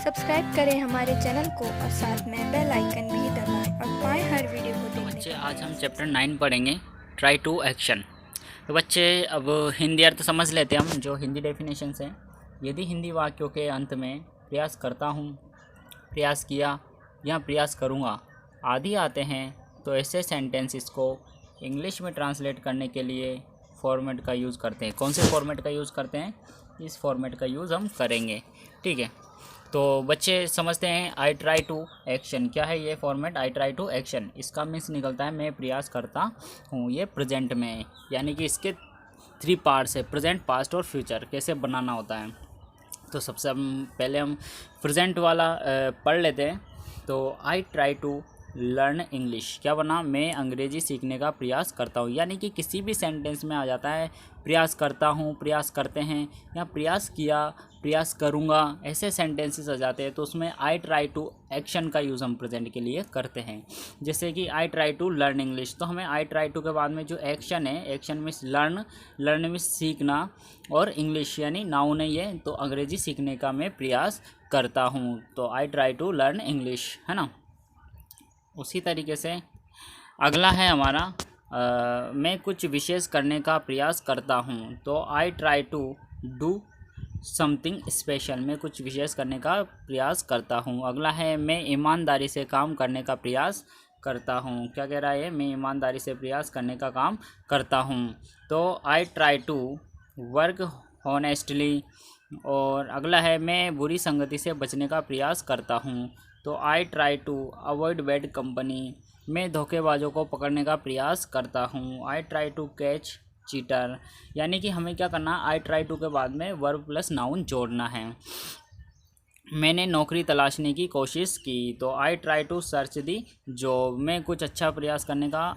Subscribe करें हमारे channel को और साथ में बेल आइकन भी दबाएं और पाएं हर वीडियो को देखने। बच्चे आज हम चैप्टर 9 पढ़ेंगे, ट्राई टू एक्शन। तो बच्चे अब हिंदी अर्थ समझ लेते हैं हम, जो हिंदी डेफिनेशंस हैं। यदि हिंदी वाक्यों के अंत में प्रयास करता हूँ, प्रयास किया या प्रयास करूँगा आदि आते हैं तो ऐसे सेंटेंसेस को इंग्लिश में ट्रांसलेट करने के लिए फॉर्मेट का यूज़ करते हैं। कौन से फॉर्मेट का यूज़ करते हैं? इस फॉर्मेट का यूज़ हम करेंगे, ठीक है। तो बच्चे समझते हैं आई ट्राई टू एक्शन। क्या है ये format? I try to action, इसका मीन्स निकलता है मैं प्रयास करता हूँ। ये प्रेजेंट में, यानी कि इसके 3 पार्ट्स है, प्रेजेंट, पास्ट और फ्यूचर। कैसे बनाना होता है, तो सबसे पहले हम प्रेजेंट वाला पढ़ लेते हैं। तो I try to learn English, क्या बना? मैं अंग्रेज़ी सीखने का प्रयास करता हूँ। यानी कि किसी भी सेंटेंस में आ जाता है प्रयास करता हूँ, प्रयास करते हैं, या प्रयास किया, प्रयास करूँगा, ऐसे सेंटेंसेस आ जाते हैं तो उसमें आई ट्राई टू एक्शन का यूज़ हम प्रेजेंट के लिए करते हैं। जैसे कि I try to learn English, तो हमें आई ट्राई टू के बाद में जो एक्शन है, action means learn, learn means सीखना, और इंग्लिश यानी नाउन है ये, तो अंग्रेज़ी सीखने का मैं प्रयास करता हूँ। तो I try to learn English, है ना। उसी तरीके से अगला है हमारा मैं कुछ विशेष करने का प्रयास करता हूँ। तो I try to do something special, मैं कुछ विशेष करने का प्रयास करता हूँ। अगला है मैं ईमानदारी से काम करने का प्रयास करता हूँ। क्या कह रहा है? मैं ईमानदारी से प्रयास करने का काम करता हूँ। तो I try to work honestly. और अगला है मैं बुरी संगति से बचने का प्रयास करता हूँ। तो I try to avoid bad company, मैं धोखेबाजों को पकड़ने का प्रयास करता हूँ। I try to catch cheater, यानी कि हमें क्या करना? आई ट्राई टू के बाद में वर्ब प्लस नाउन जोड़ना है। मैंने नौकरी तलाशने की कोशिश की। तो I try to search the job, मैं कुछ अच्छा प्रयास करने का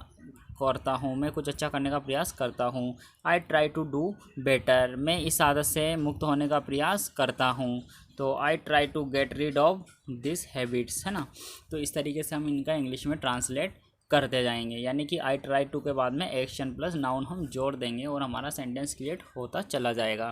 करता हूँ, मैं कुछ अच्छा करने का प्रयास करता हूँ। I try to do better, मैं इस आदत से मुक्त होने का प्रयास करता हूँ। तो I try to get rid of this habits, है ना। तो इस तरीके से हम इनका इंग्लिश में ट्रांसलेट करते जाएंगे, यानी कि आई ट्राई टू के बाद में एक्शन प्लस नाउन हम जोड़ देंगे और हमारा सेंटेंस क्रिएट होता चला जाएगा,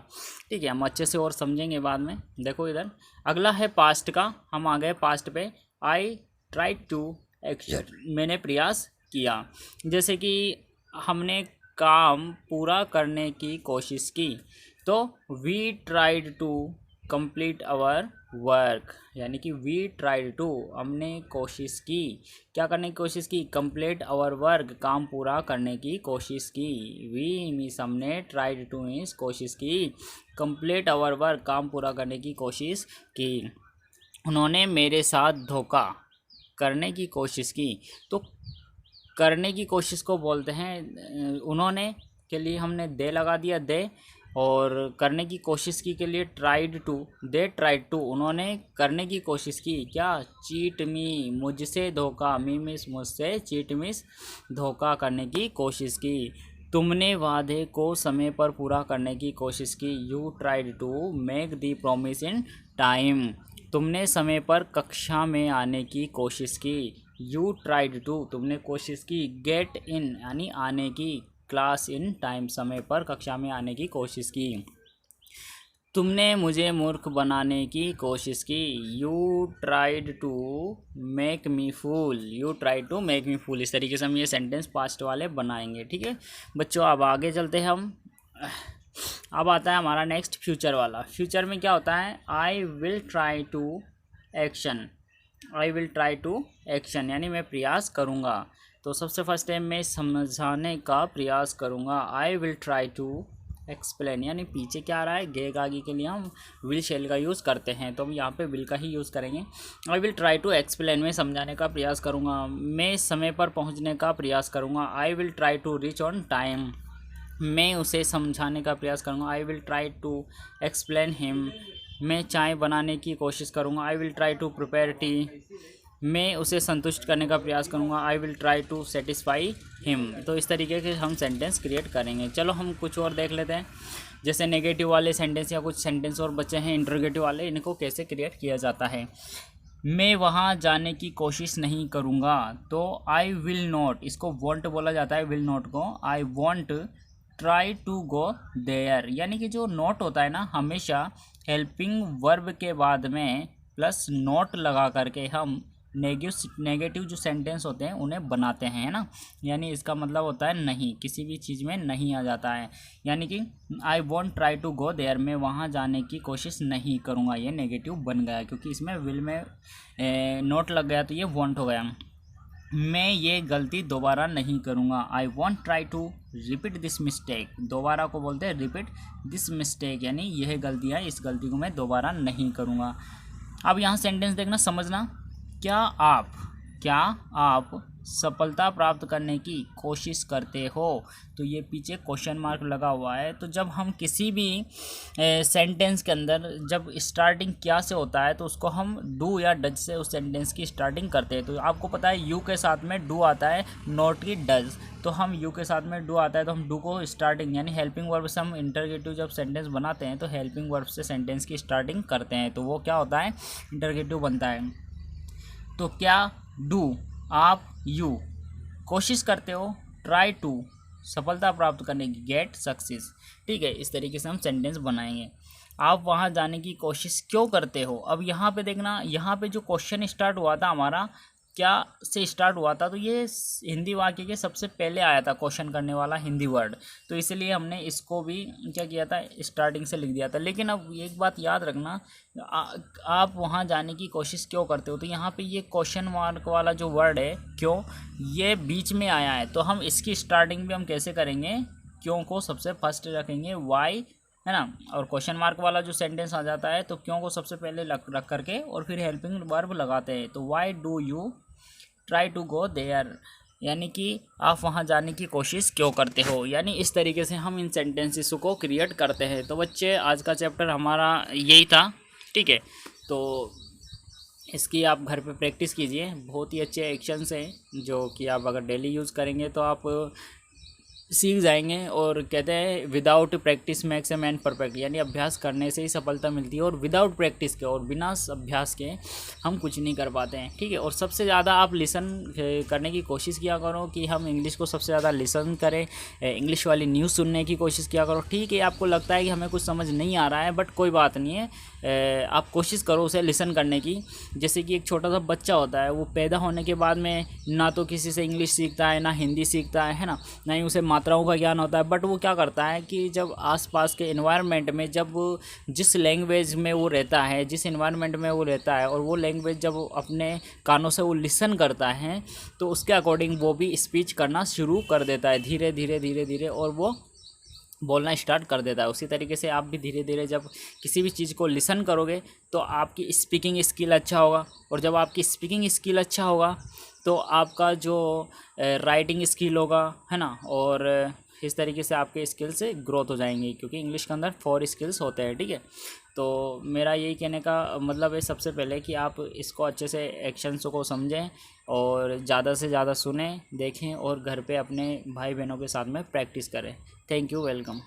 ठीक है। हम अच्छे से और समझेंगे बाद में। देखो इधर अगला है पास्ट का, हम आ गए पास्ट पे। आई ट्राई टू एक्शन, मैंने प्रयास किया। जैसे कि हमने काम पूरा करने की कोशिश की, तो we tried to complete our work, यानी कि वी ट्राइड टू, हमने कोशिश की, क्या करने की कोशिश की? कंप्लीट आवर वर्क, काम पूरा करने की कोशिश की। वी मीन्स हमने, ट्राइड टू मीन्स कोशिश की, कंप्लीट आवर वर्क, काम पूरा करने की कोशिश की। उन्होंने मेरे साथ धोखा करने की कोशिश की। तो करने की कोशिश को बोलते हैं, उन्होंने के लिए हमने दे लगा दिया, दे, और करने की कोशिश की के लिए tried to, they tried to, उन्होंने करने की कोशिश की। क्या? चीट मी, मुझसे धोखा, मी मिस मुझसे, चीट मिस धोखा करने की कोशिश की। तुमने वादे को समय पर पूरा करने की कोशिश की। You tried to make the promise in time, तुमने समय पर कक्षा में आने की कोशिश की। यू ट्राइड टू, तुमने कोशिश की, गेट इन यानी आने की, क्लास इन टाइम, समय पर कक्षा में आने की कोशिश की। तुमने मुझे मूर्ख बनाने की कोशिश की। You tried to make me fool, you tried to make me fool. इस तरीके से हम ये सेंटेंस पास्ट वाले बनाएंगे, ठीक है बच्चों। अब आगे चलते हैं हम। अब आता है हमारा नेक्स्ट फ्यूचर वाला। फ्यूचर में क्या होता है? I will try to action, I will try to action, यानी मैं प्रयास करूँगा। तो सबसे फर्स्ट है मैं समझाने का प्रयास करूँगा। I will try to explain, यानी पीछे क्या आ रहा है? गेग आगे के लिए हम विल शेल का यूज़ करते हैं, तो हम यहाँ पे विल का ही यूज़ करेंगे। I will try to explain, मैं समझाने का प्रयास करूँगा, मैं समय पर पहुँचने का प्रयास करूँगा। I will try to reach on time, मैं उसे समझाने का प्रयास करूँगा। I will try to explain him, मैं चाय बनाने की कोशिश करूँगा। I will try to prepare tea, मैं उसे संतुष्ट करने का प्रयास करूँगा। I will try to satisfy him. तो इस तरीके के हम सेंटेंस क्रिएट करेंगे। चलो हम कुछ और देख लेते हैं, जैसे नेगेटिव वाले सेंटेंस या कुछ सेंटेंस और बचे हैं इंटरोगेटिव वाले, इनको कैसे क्रिएट किया जाता है। मैं वहाँ जाने की कोशिश नहीं करूँगा। तो आई विल नॉट, इसको वॉन्ट बोला जाता है, विल नॉट को। I won't try to go there, यानी कि जो नॉट होता है ना, हमेशा हेल्पिंग वर्ब के बाद में प्लस नॉट लगा करके हम नेगेटिव जो सेंटेंस होते हैं उन्हें बनाते हैं, है ना। यानी इसका मतलब होता है नहीं, किसी भी चीज़ में नहीं आ जाता है। यानी कि I won't try to go there, मैं वहाँ जाने की कोशिश नहीं करूँगा, ये नेगेटिव बन गया क्योंकि इसमें विल में नोट लग गया तो ये वॉन्ट हो गया। मैं ये गलती दोबारा नहीं करूँगा, I won't try to repeat this mistake, दोबारा को बोलते हैं रिपीट दिस मिस्टेक, यानी यह गलती है, इस गलती को मैं दोबारा नहीं करूँगा। अब यहाँ सेंटेंस देखना, समझना। क्या आप सफलता प्राप्त करने की कोशिश करते हो, तो ये पीछे क्वेश्चन मार्क लगा हुआ है। तो जब हम किसी भी सेंटेंस के अंदर जब स्टार्टिंग क्या से होता है तो उसको हम डू या डज से उस सेंटेंस की स्टार्टिंग करते हैं। तो आपको पता है यू के साथ में डू आता है, नॉट की डज, तो हम यू के साथ में डू आता है तो हम डू को स्टार्टिंग यानी हेल्पिंग वर्ब से हम इंटरगेटिव जब सेंटेंस बनाते हैं तो हेल्पिंग वर्ब से सेंटेंस की स्टार्टिंग करते हैं, तो वो क्या होता है, इंटरगेटिव बनता है। तो क्या डू आप यू कोशिश करते हो, ट्राई टू सफलता प्राप्त करने की, गेट सक्सेस, ठीक है। इस तरीके से हम सेंटेंस बनाएंगे। आप वहाँ जाने की कोशिश क्यों करते हो, अब यहाँ पे देखना, यहाँ पे जो क्वेश्चन स्टार्ट हुआ था हमारा क्या से स्टार्ट हुआ था, तो ये हिंदी वाक्य के सबसे पहले आया था क्वेश्चन करने वाला हिंदी वर्ड, तो इसलिए हमने इसको भी क्या किया था, स्टार्टिंग से लिख दिया था। लेकिन अब एक बात याद रखना, आप वहाँ जाने की कोशिश क्यों करते हो, तो यहाँ पे ये क्वेश्चन मार्क वाला जो वर्ड है क्यों, ये बीच में आया है, तो हम इसकी स्टार्टिंग भी हम कैसे करेंगे, क्यों को सबसे फर्स्ट रखेंगे, वाई, है ना, और क्वेश्चन मार्क वाला जो सेंटेंस आ जाता है तो क्यों को सबसे पहले रख करके और फिर हेल्पिंग वर्ब लगाते हैं। तो why do you try to go there, यानी कि आप वहाँ जाने की कोशिश क्यों करते हो, यानी इस तरीके से हम इन सेंटेंसेस को क्रिएट करते हैं। तो बच्चे आज का चैप्टर हमारा यही था, ठीक है। तो इसकी आप घर पे प्रैक्टिस कीजिए, बहुत ही अच्छे एक्शंस हैं जो कि आप अगर डेली यूज़ करेंगे तो आप सीख जाएंगे। और कहते हैं without practice makes a man perfect, यानी अभ्यास करने से ही सफलता मिलती है, और विदाउट प्रैक्टिस के और बिना अभ्यास के हम कुछ नहीं कर पाते हैं, ठीक है। और सबसे ज़्यादा आप लिसन करने की कोशिश किया करो कि हम इंग्लिश को सबसे ज़्यादा लिसन करें, इंग्लिश वाली न्यूज़ सुनने की कोशिश किया करो, ठीक है। आपको लगता है कि हमें कुछ समझ नहीं आ रहा है, बट कोई बात नहीं है, आप कोशिश करो उसे लिसन करने की। जैसे कि एक छोटा सा बच्चा होता है, वो पैदा होने के बाद में ना तो किसी से इंग्लिश सीखता है, ना हिंदी सीखता है ना, ना ही उसे मात्राओं का ज्ञान होता है, बट वो क्या करता है कि जब आसपास के एनवायरनमेंट में, जब जिस लैंग्वेज में वो रहता है, जिस एनवायरनमेंट में वो रहता है, और वो लैंग्वेज जब अपने कानों से वो लिसन करता है तो उसके अकॉर्डिंग वो भी स्पीच करना शुरू कर देता है, धीरे धीरे धीरे धीरे, और वो बोलना स्टार्ट कर देता है। उसी तरीके से आप भी धीरे धीरे जब किसी भी चीज़ को लिसन करोगे तो आपकी स्पीकिंग स्किल अच्छा होगा, और जब आपकी स्पीकिंग स्किल अच्छा होगा तो आपका जो राइटिंग स्किल होगा, है ना, और इस तरीके से आपके स्किल्स ग्रोथ हो जाएंगी, क्योंकि इंग्लिश के अंदर 4 स्किल्स होते हैं, ठीक है। तो मेरा यही कहने का मतलब है सबसे पहले कि आप इसको अच्छे से एक्शंस को समझें और ज़्यादा से ज़्यादा सुनें, देखें, और घर पे अपने भाई बहनों के साथ में प्रैक्टिस करें। Thank you, welcome.